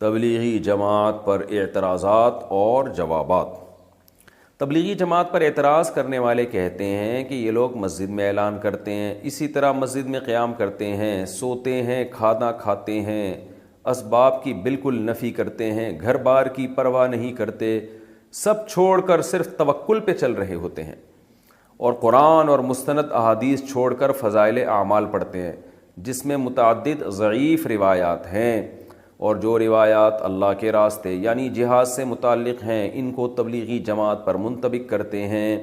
تبلیغی جماعت پر اعتراضات اور جوابات۔ تبلیغی جماعت پر اعتراض کرنے والے کہتے ہیں کہ یہ لوگ مسجد میں اعلان کرتے ہیں، اسی طرح مسجد میں قیام کرتے ہیں، سوتے ہیں، کھانا کھاتے ہیں، اسباب کی بالکل نفی کرتے ہیں، گھر بار کی پرواہ نہیں کرتے، سب چھوڑ کر صرف توکل پہ چل رہے ہوتے ہیں، اور قرآن اور مستند احادیث چھوڑ کر فضائل اعمال پڑھتے ہیں جس میں متعدد ضعیف روایات ہیں، اور جو روایات اللہ کے راستے یعنی جہاد سے متعلق ہیں ان کو تبلیغی جماعت پر منطبق کرتے ہیں۔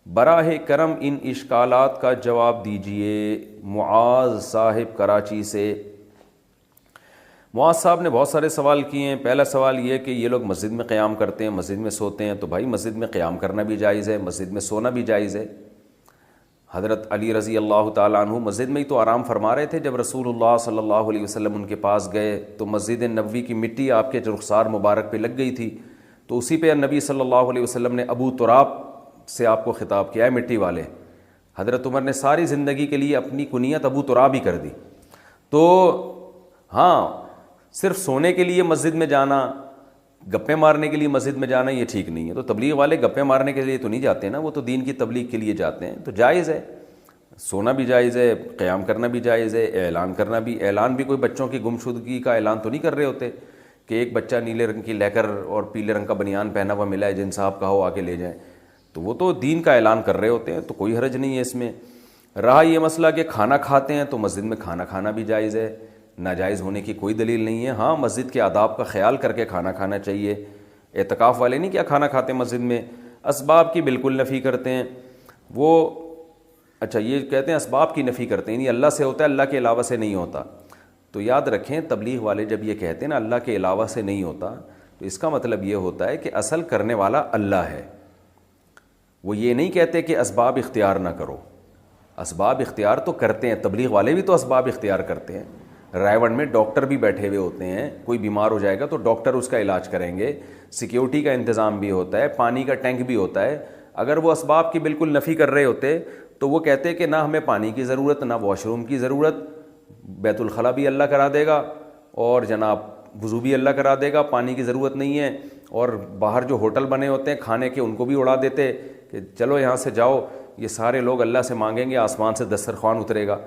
براہ کرم ان اشکالات کا جواب دیجئے۔ معاذ صاحب کراچی سے۔ معاذ صاحب نے بہت سارے سوال کیے ہیں۔ پہلا سوال یہ کہ یہ لوگ مسجد میں قیام کرتے ہیں، مسجد میں سوتے ہیں، تو بھائی مسجد میں قیام کرنا بھی جائز ہے، مسجد میں سونا بھی جائز ہے۔ حضرت علی رضی اللہ تعالیٰ عنہ مسجد میں ہی تو آرام فرما رہے تھے جب رسول اللہ صلی اللہ علیہ وسلم ان کے پاس گئے، تو مسجد نبوی کی مٹی آپ کے رخسار مبارک پہ لگ گئی تھی، تو اسی پہ نبی صلی اللہ علیہ وسلم نے ابو تراب سے آپ کو خطاب کیا ہے، مٹی والے۔ حضرت عمر نے ساری زندگی کے لیے اپنی کنیت ابو تراب ہی کر دی۔ تو ہاں، صرف سونے کے لیے مسجد میں جانا، گپے مارنے کے لیے مسجد میں جانا یہ ٹھیک نہیں ہے۔ تو تبلیغ والے گپے مارنے کے لیے تو نہیں جاتے نا، وہ تو دین کی تبلیغ کے لیے جاتے ہیں، تو جائز ہے، سونا بھی جائز ہے، قیام کرنا بھی جائز ہے، اعلان کرنا بھی۔ اعلان بھی کوئی بچوں کی گمشدگی کا اعلان تو نہیں کر رہے ہوتے کہ ایک بچہ نیلے رنگ کی لیکر اور پیلے رنگ کا بنیان پہنا ہوا ملا ہے، جن صاحب کہو آ کے لے جائیں، تو وہ تو دین کا اعلان کر رہے ہوتے ہیں، تو کوئی حرج نہیں ہے اس میں۔ رہا یہ مسئلہ کہ کھانا کھاتے ہیں، تو مسجد میں کھانا کھانا بھی جائز ہے، ناجائز ہونے کی کوئی دلیل نہیں ہے۔ ہاں، مسجد کے آداب کا خیال کر کے کھانا کھانا چاہیے۔ اعتکاف والے نہیں کیا کھانا کھاتے مسجد میں، اسباب کی بالکل نفی کرتے ہیں وہ۔ اچھا، یہ کہتے ہیں اسباب کی نفی کرتے ہیں، یعنی اللہ سے ہوتا ہے، اللہ کے علاوہ سے نہیں ہوتا۔ تو یاد رکھیں، تبلیغ والے جب یہ کہتے ہیں نا اللہ کے علاوہ سے نہیں ہوتا، تو اس کا مطلب یہ ہوتا ہے کہ اصل کرنے والا اللہ ہے۔ وہ یہ نہیں کہتے کہ اسباب اختیار نہ کرو، اسباب اختیار تو کرتے ہیں، تبلیغ والے بھی تو اسباب اختیار کرتے ہیں۔ رائے میں ڈاکٹر بھی بیٹھے ہوئے ہوتے ہیں، کوئی بیمار ہو جائے گا تو ڈاکٹر اس کا علاج کریں گے، سیکیورٹی کا انتظام بھی ہوتا ہے، پانی کا ٹینک بھی ہوتا ہے۔ اگر وہ اسباب کی بالکل نفی کر رہے ہوتے تو وہ کہتے کہ نہ ہمیں پانی کی ضرورت، نہ واش روم کی ضرورت، بیت الخلاء بھی اللہ کرا دے گا، اور جناب وضو بھی اللہ کرا دے گا، پانی کی ضرورت نہیں ہے۔ اور باہر جو ہوٹل بنے ہوتے ہیں کھانے کے، ان کو بھی اڑا دیتے کہ چلو یہاں سے جاؤ، یہ سارے لوگ اللہ سے مانگیں گے، آسمان سے دسترخوان اترے گا۔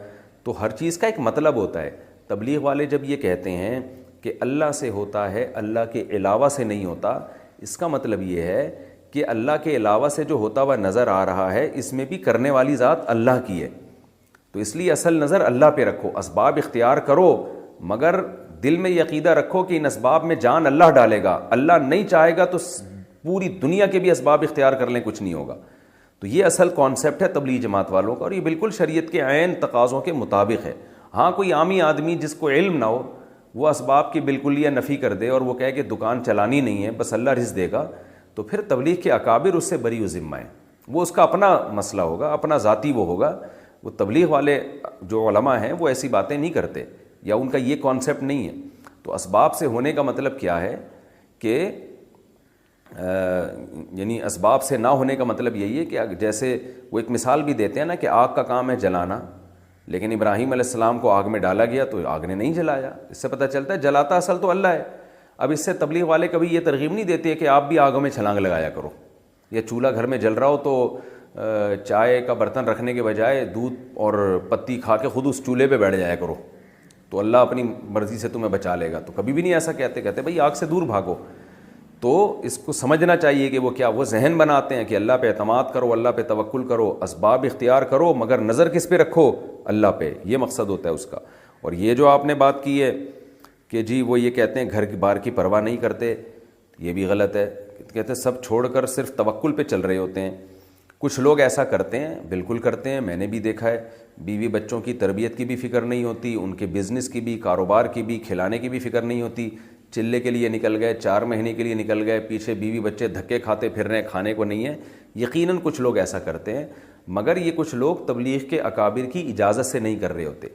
تو ہر چیز کا ایک مطلب ہوتا ہے۔ تبلیغ والے جب یہ کہتے ہیں کہ اللہ سے ہوتا ہے، اللہ کے علاوہ سے نہیں ہوتا، اس کا مطلب یہ ہے کہ اللہ کے علاوہ سے جو ہوتا ہوا نظر آ رہا ہے، اس میں بھی کرنے والی ذات اللہ کی ہے۔ تو اس لیے اصل نظر اللہ پہ رکھو، اسباب اختیار کرو، مگر دل میں یہ عقیدہ رکھو کہ ان اسباب میں جان اللہ ڈالے گا، اللہ نہیں چاہے گا تو پوری دنیا کے بھی اسباب اختیار کر لیں، کچھ نہیں ہوگا۔ تو یہ اصل کانسیپٹ ہے تبلیغ جماعت والوں کا، اور یہ بالکل شریعت کے عین تقاضوں کے مطابق ہے۔ ہاں، کوئی عامی آدمی جس کو علم نہ ہو، وہ اسباب کی بالکل یہ نفی کر دے اور وہ کہے کہ دکان چلانی نہیں ہے، بس اللہ رزق دے گا، تو پھر تبلیغ کے اکابر اس سے بری و ذمہ ہیں، وہ اس کا اپنا مسئلہ ہوگا، اپنا ذاتی وہ ہوگا۔ وہ تبلیغ والے جو علماء ہیں وہ ایسی باتیں نہیں کرتے، یا ان کا یہ کانسیپٹ نہیں ہے۔ تو اسباب سے ہونے کا مطلب کیا ہے کہ یعنی اسباب سے نہ ہونے کا مطلب یہی ہے کہ جیسے وہ ایک مثال بھی دیتے ہیں نا کہ آگ کا کام ہے جلانا، لیکن ابراہیم علیہ السلام کو آگ میں ڈالا گیا تو آگ نے نہیں جلایا، اس سے پتہ چلتا ہے جلاتا اصل تو اللہ ہے۔ اب اس سے تبلیغ والے کبھی یہ ترغیب نہیں دیتے کہ آپ بھی آگوں میں چھلانگ لگایا کرو، یا چولہا گھر میں جل رہا ہو تو چائے کا برتن رکھنے کے بجائے دودھ اور پتی کھا کے خود اس چولہے پہ بیٹھ جایا کرو تو اللہ اپنی مرضی سے تمہیں بچا لے گا۔ تو کبھی بھی نہیں ایسا کہتے بھائی آگ سے دور بھاگو۔ تو اس کو سمجھنا چاہیے کہ وہ کیا، وہ ذہن بناتے ہیں کہ اللہ پہ اعتماد کرو، اللہ پہ توکل کرو، اسباب اختیار کرو، مگر نظر کس پہ رکھو؟ اللہ پہ۔ یہ مقصد ہوتا ہے اس کا۔ اور یہ جو آپ نے بات کی ہے کہ جی وہ یہ کہتے ہیں گھر کی بار کی پرواہ نہیں کرتے، یہ بھی غلط ہے۔ کہتے ہیں سب چھوڑ کر صرف توکل پہ چل رہے ہوتے ہیں۔ کچھ لوگ ایسا کرتے ہیں، بالکل کرتے ہیں، میں نے بھی دیکھا ہے۔ بیوی بچوں کی تربیت کی بھی فکر نہیں ہوتی، ان کے بزنس کی بھی، کاروبار کی بھی، کھلانے کی بھی فکر نہیں ہوتی۔ چلے کے لیے نکل گئے، 4 مہینے کے لیے نکل گئے، پیچھے بیوی بچے دھکے کھاتے پھر رہے ہیں، کھانے کو نہیں ہے۔ یقیناً کچھ لوگ ایسا کرتے ہیں، مگر یہ کچھ لوگ تبلیغ کے اکابر کی اجازت سے نہیں کر رہے ہوتے۔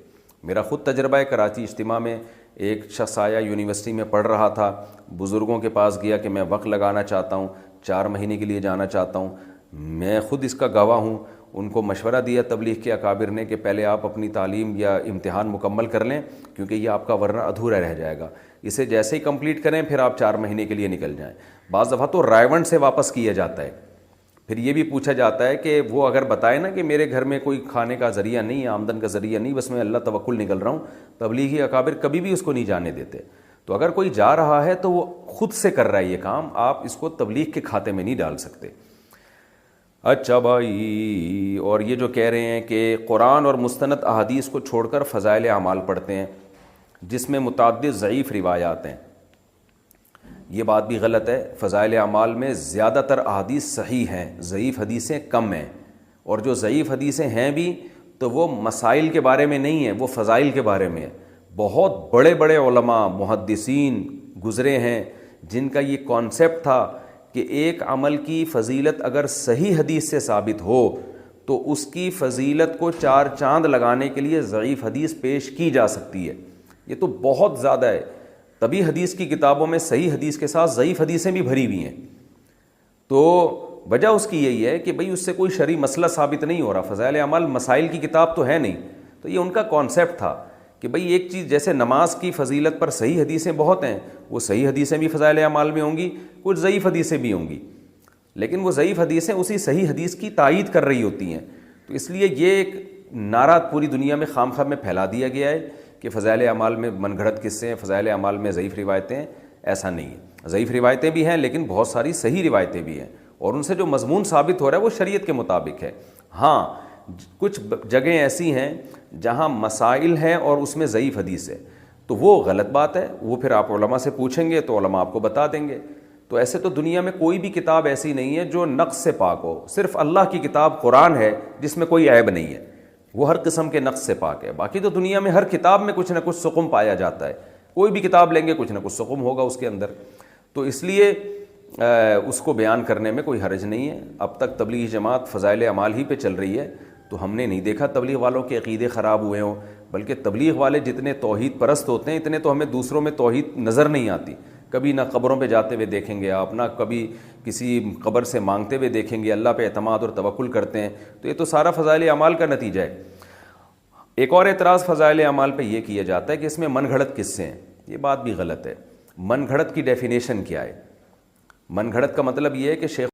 میرا خود تجربہ ہے، کراچی اجتماع میں ایک شخص آیا، یونیورسٹی میں پڑھ رہا تھا، بزرگوں کے پاس گیا کہ میں وقت لگانا چاہتا ہوں، 4 مہینے کے لیے جانا چاہتا ہوں، میں خود اس کا گواہ ہوں۔ ان کو مشورہ دیا تبلیغ کے اکابر نے کہ پہلے آپ اپنی تعلیم یا امتحان مکمل کر لیں، کیونکہ یہ آپ کا ورنہ ادھورا رہ جائے گا، اسے جیسے ہی کمپلیٹ کریں پھر آپ 4 مہینے کے لیے نکل جائیں۔ بعض دفعہ تو رائیونڈ سے واپس کیا جاتا ہے، پھر یہ بھی پوچھا جاتا ہے کہ وہ اگر بتائے نا کہ میرے گھر میں کوئی کھانے کا ذریعہ نہیں ہے، آمدن کا ذریعہ نہیں، بس میں اللہ توکل نکل رہا ہوں، تبلیغی اکابر کبھی بھی اس کو نہیں جانے دیتے۔ تو اگر کوئی جا رہا ہے تو وہ خود سے کر رہا ہے یہ کام، آپ اس کو تبلیغ کے کھاتے میں نہیں ڈال سکتے۔ اچھا بھائی، اور یہ جو کہہ رہے ہیں کہ قرآن اور مستند احادیث کو چھوڑ کر فضائل اعمال پڑھتے ہیں جس میں متعدد ضعیف روایات ہیں، یہ بات بھی غلط ہے۔ فضائل اعمال میں زیادہ تر احادیث صحیح ہیں، ضعیف حدیثیں کم ہیں، اور جو ضعیف حدیثیں ہیں بھی تو وہ مسائل کے بارے میں نہیں ہیں، وہ فضائل کے بارے میں ہیں۔ بہت بڑے بڑے علماء محدثین گزرے ہیں جن کا یہ کانسیپٹ تھا کہ ایک عمل کی فضیلت اگر صحیح حدیث سے ثابت ہو تو اس کی فضیلت کو 4 چاند لگانے کے لیے ضعیف حدیث پیش کی جا سکتی ہے۔ یہ تو بہت زیادہ ہے، تبھی حدیث کی کتابوں میں صحیح حدیث کے ساتھ ضعیف حدیثیں بھی بھری ہوئی ہیں۔ تو وجہ اس کی یہی ہے کہ بھئی اس سے کوئی شرعی مسئلہ ثابت نہیں ہو رہا، فضائل اعمال مسائل کی کتاب تو ہے نہیں۔ تو یہ ان کا کانسیپٹ تھا کہ بھئی ایک چیز جیسے نماز کی فضیلت پر صحیح حدیثیں بہت ہیں، وہ صحیح حدیثیں بھی فضائل اعمال میں ہوں گی، کچھ ضعیف حدیثیں بھی ہوں گی، لیکن وہ ضعیف حدیثیں اسی صحیح حدیث کی تائید کر رہی ہوتی ہیں۔ تو اس لیے یہ ایک نعرہ پوری دنیا میں خام خواہ میں پھیلا دیا گیا ہے کہ فضائل اعمال میں من گھڑت قصے ہیں، فضائل اعمال میں ضعیف روایتیں ہیں۔ ایسا نہیں ہے، ضعیف روایتیں بھی ہیں لیکن بہت ساری صحیح روایتیں بھی ہیں، اور ان سے جو مضمون ثابت ہو رہا ہے وہ شریعت کے مطابق ہے۔ ہاں کچھ جگہیں ایسی ہیں جہاں مسائل ہیں اور اس میں ضعیف حدیث ہے، تو وہ غلط بات ہے، وہ پھر آپ علماء سے پوچھیں گے تو علماء آپ کو بتا دیں گے۔ تو ایسے تو دنیا میں کوئی بھی کتاب ایسی نہیں ہے جو نقص سے پاک ہو، صرف اللہ کی کتاب قرآن ہے جس میں کوئی عیب نہیں ہے، وہ ہر قسم کے نقص سے پاک ہے۔ باقی تو دنیا میں ہر کتاب میں کچھ نہ کچھ سقم پایا جاتا ہے، کوئی بھی کتاب لیں گے کچھ نہ کچھ سقم ہوگا اس کے اندر، تو اس لیے اس کو بیان کرنے میں کوئی حرج نہیں ہے۔ اب تک تبلیغی جماعت فضائل اعمال ہی پہ چل رہی ہے، تو ہم نے نہیں دیکھا تبلیغ والوں کے عقیدے خراب ہوئے ہوں، بلکہ تبلیغ والے جتنے توحید پرست ہوتے ہیں اتنے تو ہمیں دوسروں میں توحید نظر نہیں آتی۔ کبھی نہ قبروں پہ جاتے ہوئے دیکھیں گے آپ، نہ کبھی کسی قبر سے مانگتے ہوئے دیکھیں گے، اللہ پہ اعتماد اور توکل کرتے ہیں، تو یہ تو سارا فضائل اعمال کا نتیجہ ہے۔ ایک اور اعتراض فضائل اعمال پہ یہ کیا جاتا ہے کہ اس میں من گھڑت قصے ہیں، یہ بات بھی غلط ہے۔ من گھڑت کی ڈیفینیشن کیا ہے؟ من گھڑت کا مطلب یہ ہے کہ شیخ